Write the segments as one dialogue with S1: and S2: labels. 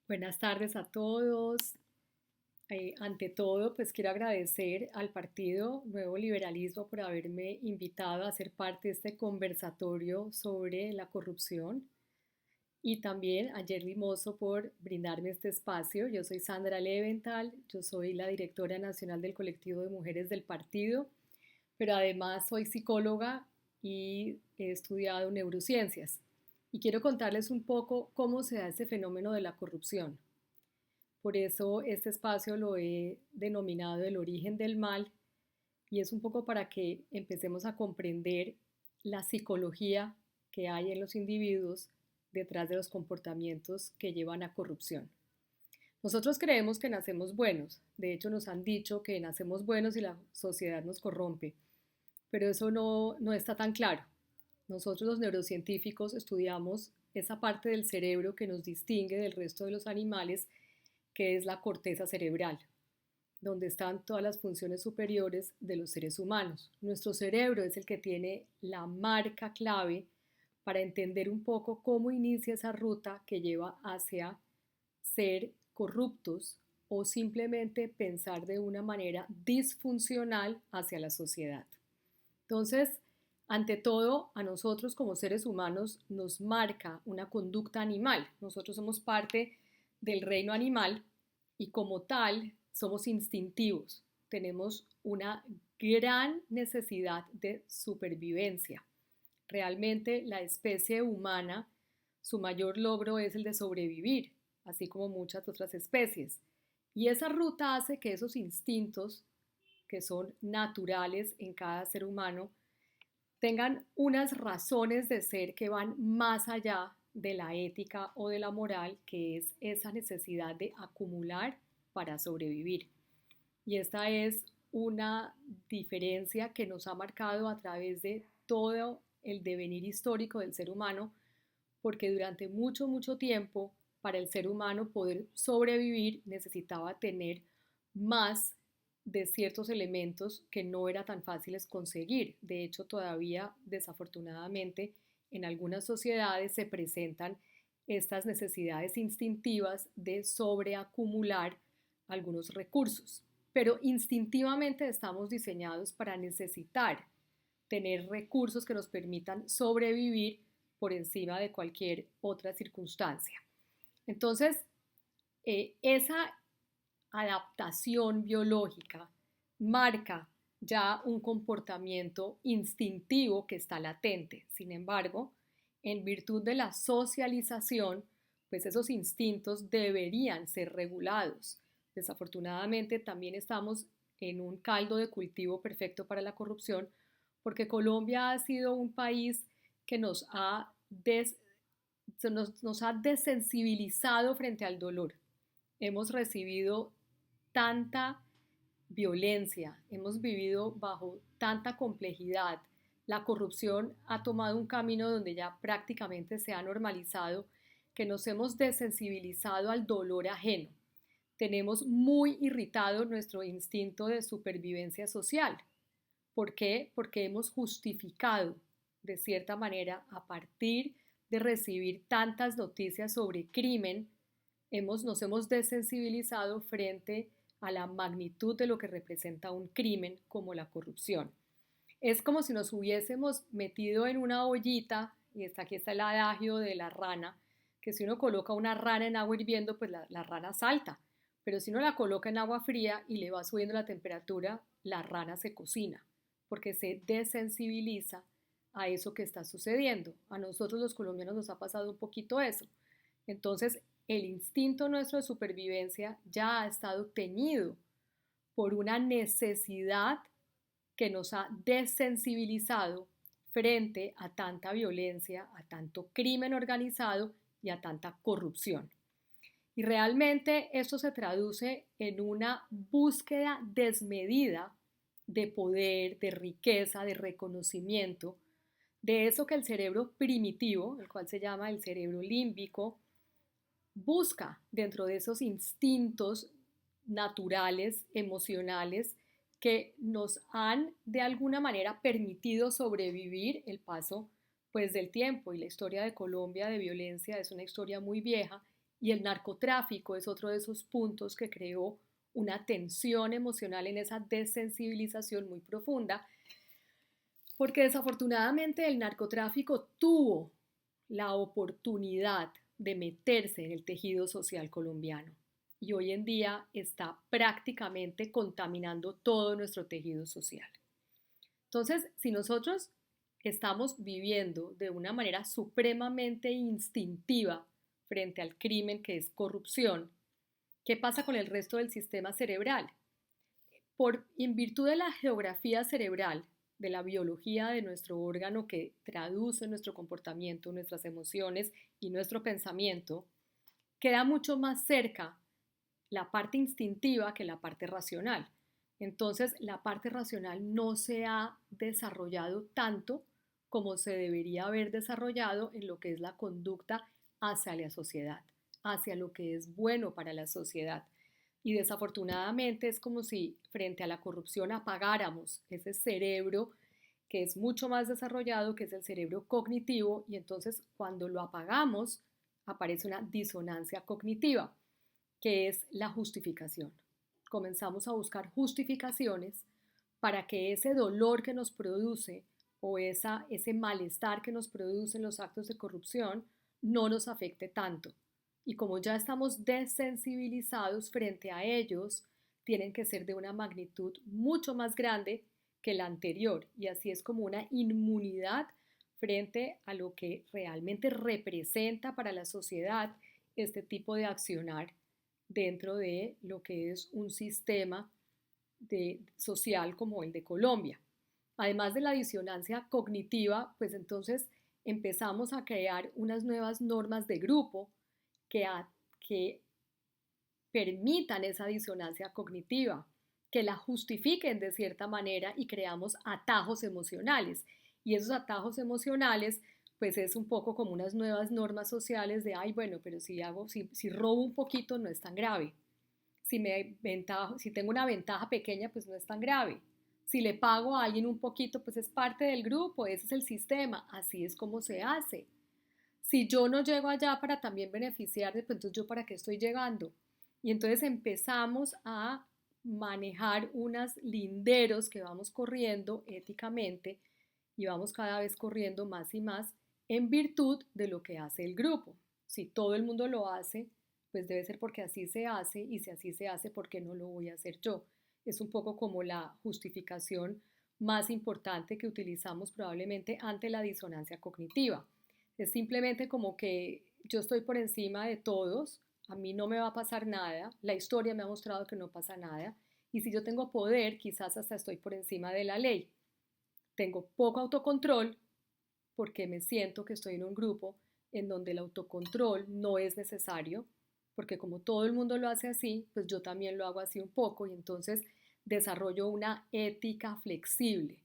S1: Buenas tardes a todos. Ante todo, pues quiero agradecer al Partido Nuevo Liberalismo por haberme invitado a ser parte de este conversatorio sobre la corrupción y también a Yerly Mozo por brindarme este espacio. Yo soy Sandra Leventhal, yo soy la directora nacional del colectivo de mujeres del partido, pero además soy psicóloga y he estudiado neurociencias. Y quiero contarles un poco cómo se da ese fenómeno de la corrupción. Por eso este espacio lo he denominado el origen del mal y es un poco para que empecemos a comprender la psicología que hay en los individuos detrás de los comportamientos que llevan a corrupción. Nosotros creemos que nacemos buenos, de hecho nos han dicho que nacemos buenos y la sociedad nos corrompe, pero eso no está tan claro. Nosotros los neurocientíficos estudiamos esa parte del cerebro que nos distingue del resto de los animales, que es la corteza cerebral, donde están todas las funciones superiores de los seres humanos. Nuestro cerebro es el que tiene la marca clave para entender un poco cómo inicia esa ruta que lleva hacia ser corruptos o simplemente pensar de una manera disfuncional hacia la sociedad. Entonces, ante todo, a nosotros como seres humanos nos marca una conducta animal. Nosotros somos parte del reino animal y como tal somos instintivos. Tenemos una gran necesidad de supervivencia. Realmente la especie humana, su mayor logro es el de sobrevivir, así como muchas otras especies. Y esa ruta hace que esos instintos que son naturales en cada ser humano tengan unas razones de ser que van más allá de la ética o de la moral, que es esa necesidad de acumular para sobrevivir. Y esta es una diferencia que nos ha marcado a través de todo el devenir histórico del ser humano, porque durante mucho tiempo para el ser humano poder sobrevivir necesitaba tener más de ciertos elementos que no era tan fáciles conseguir. De hecho, todavía desafortunadamente en algunas sociedades se presentan estas necesidades instintivas de sobreacumular algunos recursos. Pero instintivamente estamos diseñados para necesitar tener recursos que nos permitan sobrevivir por encima de cualquier otra circunstancia. Entonces, esa adaptación biológica marca ya un comportamiento instintivo que está latente. Sin embargo, en virtud de la socialización, pues esos instintos deberían ser regulados. Desafortunadamente, también estamos en un caldo de cultivo perfecto para la corrupción, porque Colombia ha sido un país que nos ha desensibilizado frente al dolor. Hemos recibido tanta violencia, hemos vivido bajo tanta complejidad. La corrupción ha tomado un camino donde ya prácticamente se ha normalizado, que nos hemos desensibilizado al dolor ajeno. Tenemos muy irritado nuestro instinto de supervivencia social. ¿Por qué? Porque hemos justificado, de cierta manera, a partir de recibir tantas noticias sobre crimen, nos hemos desensibilizado frente a la magnitud de lo que representa un crimen como la corrupción. Es como si nos hubiésemos metido en una ollita, y aquí está el adagio de la rana, que si uno coloca una rana en agua hirviendo, pues la rana salta, pero si uno la coloca en agua fría y le va subiendo la temperatura, la rana se cocina, porque se desensibiliza a eso que está sucediendo. A nosotros los colombianos nos ha pasado un poquito eso. Entonces, el instinto nuestro de supervivencia ya ha estado teñido por una necesidad que nos ha desensibilizado frente a tanta violencia, a tanto crimen organizado y a tanta corrupción. Y realmente esto se traduce en una búsqueda desmedida de poder, de riqueza, de reconocimiento, de eso que el cerebro primitivo, el cual se llama el cerebro límbico, busca dentro de esos instintos naturales, emocionales, que nos han de alguna manera permitido sobrevivir el paso pues del tiempo. Y la historia de Colombia de violencia es una historia muy vieja Y el narcotráfico es otro de esos puntos que creó una tensión emocional en esa desensibilización muy profunda, porque desafortunadamente el narcotráfico tuvo la oportunidad de meterse en el tejido social colombiano y hoy en día está prácticamente contaminando todo nuestro tejido social. Entonces, si nosotros estamos viviendo de una manera supremamente instintiva frente al crimen que es corrupción, ¿qué pasa con el resto del sistema cerebral? En virtud de la geografía cerebral, de la biología de nuestro órgano que traduce nuestro comportamiento, nuestras emociones y nuestro pensamiento, queda mucho más cerca la parte instintiva que la parte racional. Entonces, la parte racional no se ha desarrollado tanto como se debería haber desarrollado en lo que es la conducta hacia la sociedad, hacia lo que es bueno para la sociedad. Y desafortunadamente es como si frente a la corrupción apagáramos ese cerebro que es mucho más desarrollado, que es el cerebro cognitivo, y entonces cuando lo apagamos aparece una disonancia cognitiva, que es la justificación. Comenzamos a buscar justificaciones para que ese dolor que nos produce o ese malestar que nos producen los actos de corrupción no nos afecte tanto. Y como ya estamos desensibilizados frente a ellos, tienen que ser de una magnitud mucho más grande que la anterior. Y así es como una inmunidad frente a lo que realmente representa para la sociedad este tipo de accionar dentro de lo que es un sistema social como el de Colombia. Además de la disonancia cognitiva, pues entonces empezamos a crear unas nuevas normas de grupo que permitan esa disonancia cognitiva, que la justifiquen de cierta manera y creamos atajos emocionales. Y esos atajos emocionales pues es un poco como unas nuevas normas sociales de, ay, bueno, pero si robo un poquito no es tan grave. Si tengo una ventaja pequeña, pues no es tan grave. Si le pago a alguien un poquito, pues es parte del grupo, ese es el sistema, así es como se hace. Si yo no llego allá para también beneficiarme, pues entonces yo para qué estoy llegando. Y entonces empezamos a manejar unos linderos que vamos corriendo éticamente y vamos cada vez corriendo más y más en virtud de lo que hace el grupo. Si todo el mundo lo hace, pues debe ser porque así se hace y si así se hace, ¿por qué no lo voy a hacer yo? Es un poco como la justificación más importante que utilizamos probablemente ante la disonancia cognitiva. Es simplemente como que yo estoy por encima de todos, a mí no me va a pasar nada, la historia me ha mostrado que no pasa nada, y si yo tengo poder, quizás hasta estoy por encima de la ley. Tengo poco autocontrol porque me siento que estoy en un grupo en donde el autocontrol no es necesario, porque como todo el mundo lo hace así, pues yo también lo hago así un poco y entonces desarrollo una ética flexible,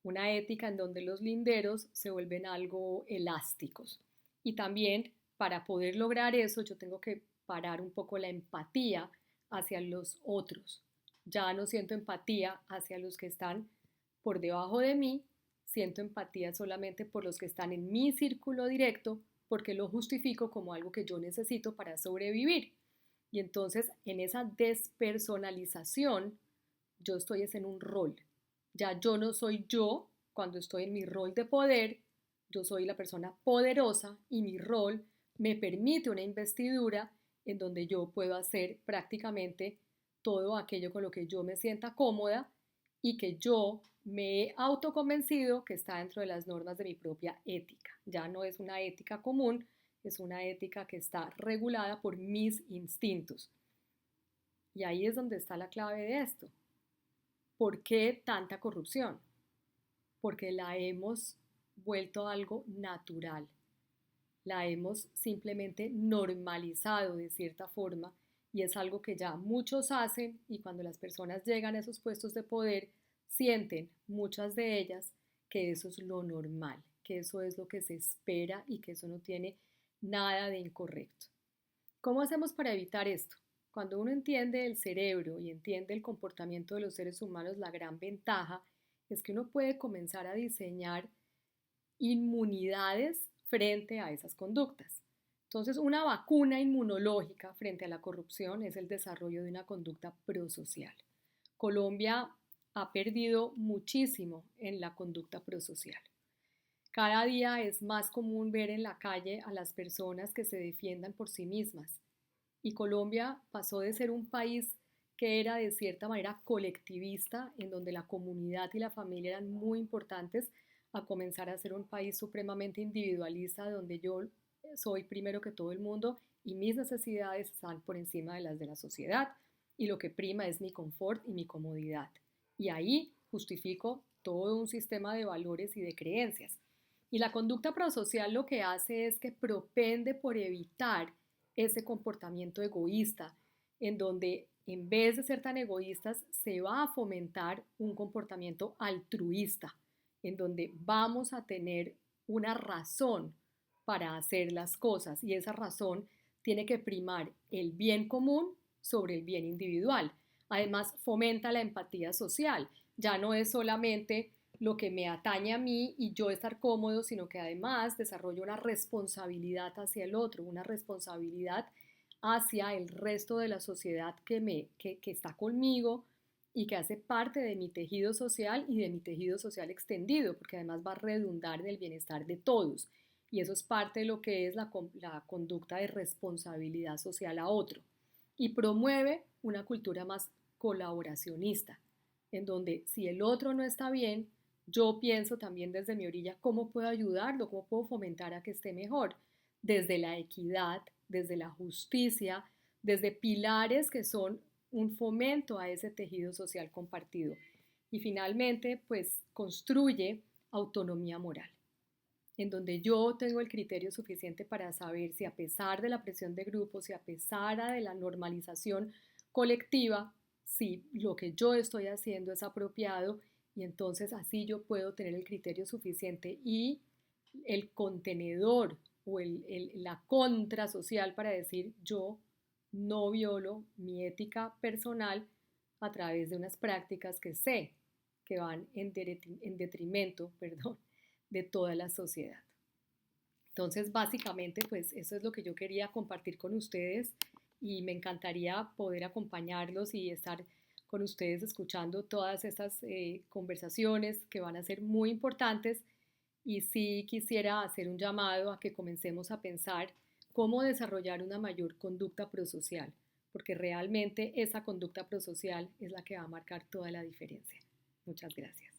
S1: una ética en donde los linderos se vuelven algo elásticos. Y también para poder lograr eso yo tengo que parar un poco la empatía hacia los otros. Ya no siento empatía hacia los que están por debajo de mí, siento empatía solamente por los que están en mi círculo directo porque lo justifico como algo que yo necesito para sobrevivir. Y entonces en esa despersonalización yo estoy en un rol. Ya yo no soy yo cuando estoy en mi rol de poder, yo soy la persona poderosa y mi rol me permite una investidura en donde yo puedo hacer prácticamente todo aquello con lo que yo me sienta cómoda y que yo me he autoconvencido que está dentro de las normas de mi propia ética. Ya no es una ética común, es una ética que está regulada por mis instintos. Y ahí es donde está la clave de esto. ¿Por qué tanta corrupción? Porque la hemos vuelto algo natural, la hemos simplemente normalizado de cierta forma y es algo que ya muchos hacen y cuando las personas llegan a esos puestos de poder, sienten muchas de ellas que eso es lo normal, que eso es lo que se espera y que eso no tiene nada de incorrecto. ¿Cómo hacemos para evitar esto? Cuando uno entiende el cerebro y entiende el comportamiento de los seres humanos, la gran ventaja es que uno puede comenzar a diseñar inmunidades frente a esas conductas. Entonces, una vacuna inmunológica frente a la corrupción es el desarrollo de una conducta prosocial. Colombia ha perdido muchísimo en la conducta prosocial. Cada día es más común ver en la calle a las personas que se defiendan por sí mismas. Y Colombia pasó de ser un país que era de cierta manera colectivista, en donde la comunidad y la familia eran muy importantes, a comenzar a ser un país supremamente individualista, donde yo soy primero que todo el mundo y mis necesidades están por encima de las de la sociedad y lo que prima es mi confort y mi comodidad. Y ahí justifico todo un sistema de valores y de creencias. Y la conducta prosocial lo que hace es que propende por evitar ese comportamiento egoísta, en donde en vez de ser tan egoístas, se va a fomentar un comportamiento altruista, en donde vamos a tener una razón para hacer las cosas y esa razón tiene que primar el bien común sobre el bien individual. Además, fomenta la empatía social. Ya no es solamente lo que me atañe a mí y yo estar cómodo, sino que además desarrollo una responsabilidad hacia el otro, una responsabilidad hacia el resto de la sociedad que está conmigo y que hace parte de mi tejido social y de mi tejido social extendido, porque además va a redundar en el bienestar de todos. Y eso es parte de lo que es la conducta de responsabilidad social a otro. Y promueve una cultura más colaboracionista, en donde si el otro no está bien, yo pienso también desde mi orilla cómo puedo ayudarlo, cómo puedo fomentar a que esté mejor, desde la equidad, desde la justicia, desde pilares que son un fomento a ese tejido social compartido. Y finalmente, pues construye autonomía moral, en donde yo tengo el criterio suficiente para saber si a pesar de la presión de grupos, si a pesar de la normalización colectiva, si lo que yo estoy haciendo es apropiado y entonces así yo puedo tener el criterio suficiente y el contenedor o la contra social para decir yo no violo mi ética personal a través de unas prácticas que sé que van en detrimento, perdón, de toda la sociedad. Entonces, básicamente, pues eso es lo que yo quería compartir con ustedes y me encantaría poder acompañarlos y estar con ustedes escuchando todas estas conversaciones que van a ser muy importantes y sí quisiera hacer un llamado a que comencemos a pensar cómo desarrollar una mayor conducta prosocial, porque realmente esa conducta prosocial es la que va a marcar toda la diferencia. Muchas gracias.